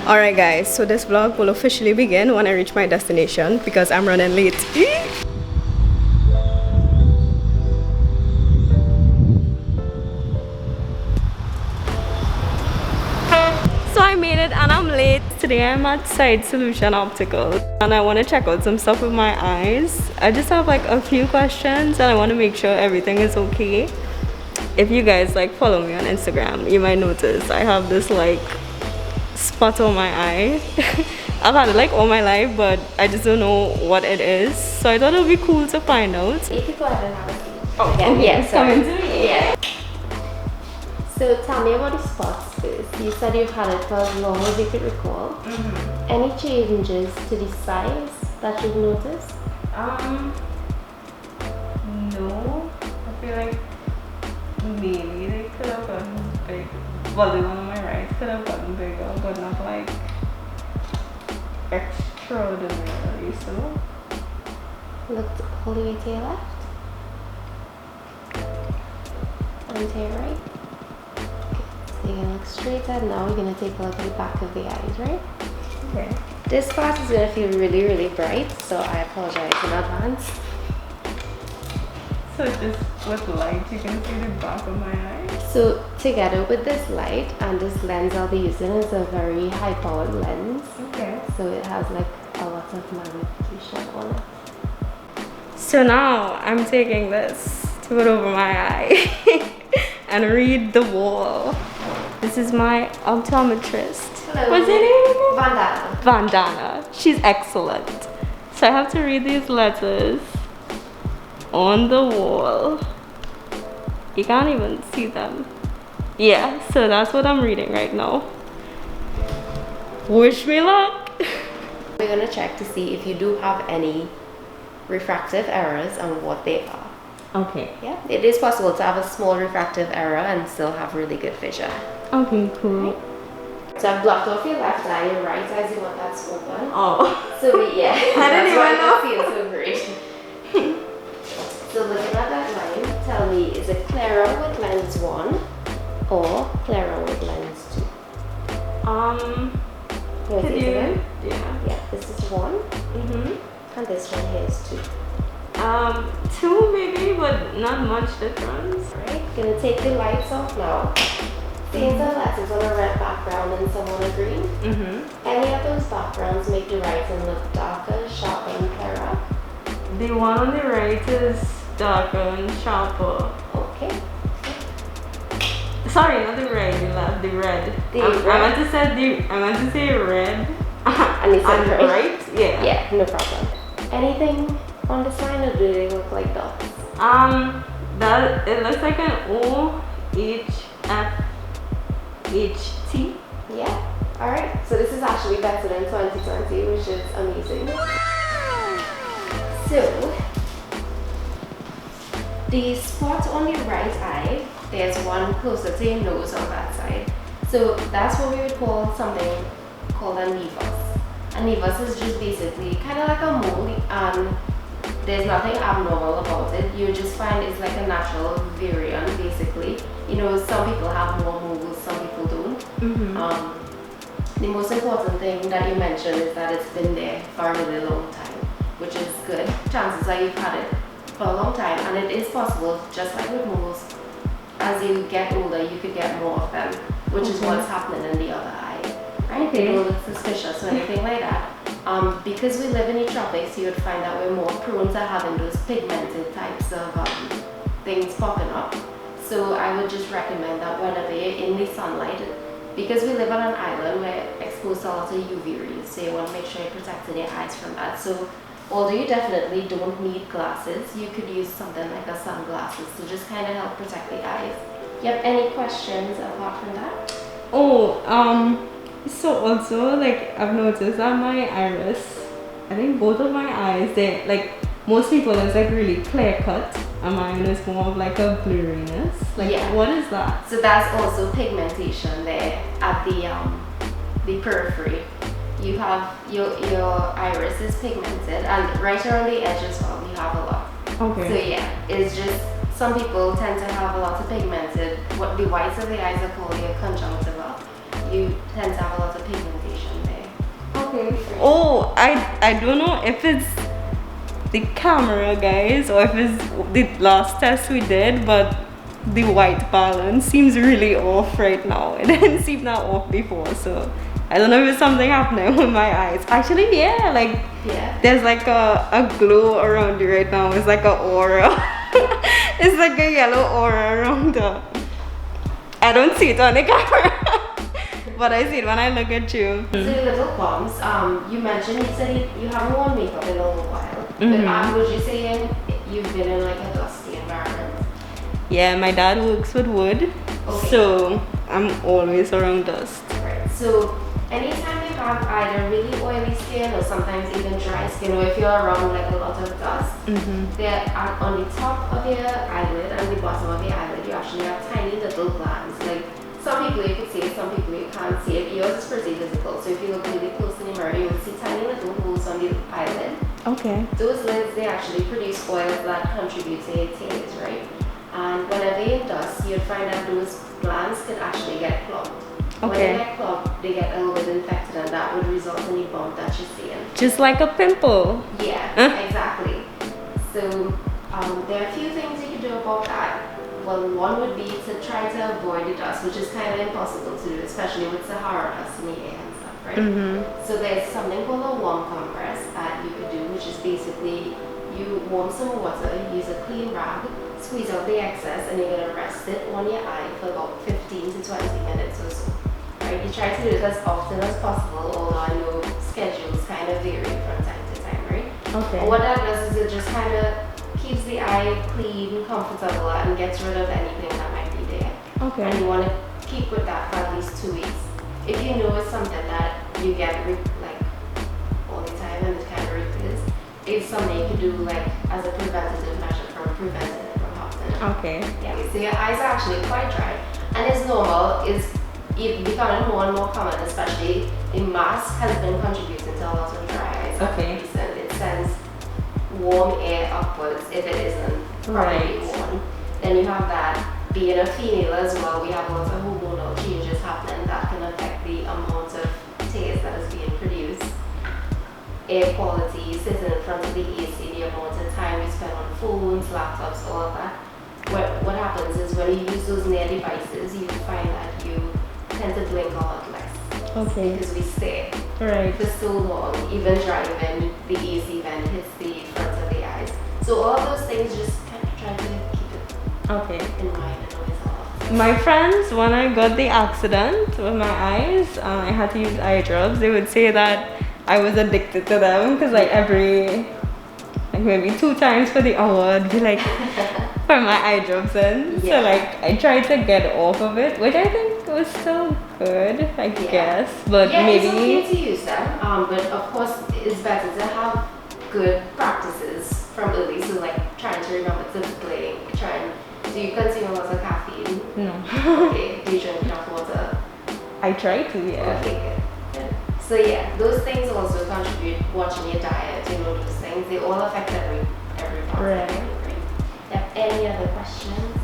Alright guys, so this vlog will officially begin when I reach my destination because I'm running late. So I made it and I'm late. Today I'm at Side Solution Optical and I want to check out some stuff with my eyes. I just have like a few questions and I want to make sure everything is okay. If you guys like follow me on Instagram, you might notice I have this like spot on my eye. I've had it like all my life, but I just don't know what it is. So I thought it would be cool to find out. You could go ahead and have a seat. Oh, okay. Yes, coming to me. Yeah. So tell me about the spots first. You said you've had it for as long as you could recall. Any changes to the size that you've noticed? No. I feel like maybe they could have gotten big. Well, the one on my right could have gotten bigger, but not like extraordinarily so. Look all the way to your left. And to your right. So you're gonna look straight ahead now. We're gonna take a look at the back of the eyes, right? Okay. This part is gonna feel really, really bright, so I apologize in advance. So just with light, you can see the back of my eye. So together with this light and this lens I'll be using is a very high-powered lens. Okay. So it has like a lot of magnification on it. So now I'm taking this to put over my eye and read the wall. This is my optometrist. Hello. What's her name? Vandana. Vandana. She's excellent. So I have to read these letters on the wall. You can't even see them. Yeah, so that's what I'm reading right now. Wish me luck. We're gonna check to see if you do have any refractive errors and what they are. Okay. Yeah, it is possible to have a small refractive error and still have really good vision. Okay, cool. So I've blocked off your left eye, your right eye is the one that's open. Oh. So yeah, I didn't even know. Feels so great. So looking at that line, tell me, is it clearer with lens 1 or clearer with lens 2? Could Here's you? again. Yeah. Yeah, this is 1, and this one here is 2. 2 maybe, but not much difference. Alright, gonna take the lights off now. Seeing the letters on a red background and some on a green. Any of those backgrounds make the writing look darker, sharper, and clearer? The one on the right is darker and sharper. Okay. Sorry, not the right, the left, the red. The I meant to say red. And you said and right? right? Yeah. Yeah, no problem. Anything on this line, or do they look like dots? That it looks like an O H F H T. Yeah. Alright, so this is actually better than 2020, which is amazing. So, the spot on your right eye, there's one closer to your nose on that side. So that's what we would call something called a nevus. A nevus is just basically kind of like a mole, and there's nothing abnormal about it. You just find it's like a natural variant, basically. You know, some people have more moles, some people don't. The most important thing that you mentioned is that it's been there for a really long time, which is good. Chances are you've had it for a long time, and it is possible, just like with moles, as you get older, you could get more of them, which is what's happening in the other eye. Right? They don't look suspicious or anything like that. Because we live in the tropics, you would find that we're more prone to having those pigmented types of things popping up. So I would just recommend that whenever you're in the sunlight, because we live on an island, we're exposed to a lot of UV rays, so you want to make sure you're protecting your eyes from that. So although you definitely don't need glasses, you could use something like a sunglasses to just kind of help protect the eyes. You have any questions apart from that? Oh, so also like I've noticed that my iris, I think both of my eyes, they like most people it's like really clear cut, and mine is more of like a blurriness. Like what is that? So that's also pigmentation there at the periphery. You have your iris is pigmented, and right around the edge as well you have a lot. Okay. So yeah, it's just some people tend to have a lot of pigmented, what the whites of the eyes are called your conjunctiva. You tend to have a lot of pigmentation gluten free. Oh, I don't know if it's the camera, guys, or if it's the last test we did, but the white balance seems really off right now. It didn't seem that off before, so I don't know if it's something happening with my eyes. Actually, yeah, like there's like a glow around you right now. It's like a aura. It's like a yellow aura around her. I don't see it on the camera. But I see it when I look at you. So the little bumps, you mentioned, you said you haven't worn makeup in a little while. But would you say you've been in like a dusty environment? Yeah, my dad works with wood, so I'm always around dust. Right. So anytime you have either really oily skin or sometimes even dry skin, or if you're around like a lot of dust, there on the top of your eyelid and the bottom of your eyelid, you actually have tiny little glands. Like some people you could see it, some people you can't see it. Yours is pretty visible. So if you look really close in the mirror, you will see tiny little holes on the eyelid. Okay. Those lids, they actually produce oils that contribute to your tears, right? And whenever you dust, you'd find that those glands can actually get clogged. When they get clogged, they get a little bit infected, and that would result in the bump that you're seeing. Just like a pimple. Yeah, exactly. So there are a few things you can do about that. Well, one would be to try to avoid the dust, which is kind of impossible to do, especially with Sahara dust in the air and stuff, right? So there's something called a warm compress that you could do, which is basically you warm some water, use a clean rag, squeeze out the excess, and you're going to rest it on your eye for about 15 to 20 minutes or so. Right? You try to do it as often as possible, although I know schedules kind of vary from time to time, right? Okay. And what that does is it just kind of keeps the eye clean, comfortable, and gets rid of anything that might be there. Okay. And you want to keep with that for at least 2 weeks. If you know it's something that you get like all the time and it kind of recurs, it's something you can do like as a preventative measure from preventing it from happening. Okay. Yeah. So your eyes are actually quite dry, and it's normal. It's becoming more and more common, especially the mask has been contributing to a lot of dry eyes. Okay. Recent. It sends warm air upwards if it isn't properly worn. Then you have that. Being a female as well, we have lots of hormonal changes happening that can affect the amount of tears that is being produced. Air quality, sitting in front of the AC, the amount of time we spend on phones, laptops, all of that. What happens is when you use those near devices, you find that you tend to blink a lot less. Okay. Because we stay Right. for so long, even driving, the AC vent hits the front of the eyes. So all of those things, just kind of try to keep it in mind and always have. My friends, when I got the accident with my eyes, I had to use eye drops. They would say that I was addicted to them because like maybe 2 times for the hour, I'd be like, put my eye drops in. So like I tried to get off of it, which I think was still good, I guess. But maybe it's okay to use them. But of course, it's better to have good practices from early. So like trying to remember to blink, do you consume a lot of caffeine? No. Okay. Do you drink enough water? I try to, yeah. Okay, good. So yeah, those things also contribute. Watching your diet, those things, they all affect every part of your brain. Have any other questions?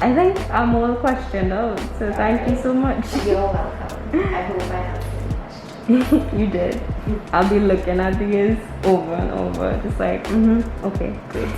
I think I'm all questioned out, so thank you so much. You're welcome. I hope I answered the question. You did. I'll be looking at these over and over, just like, okay, great.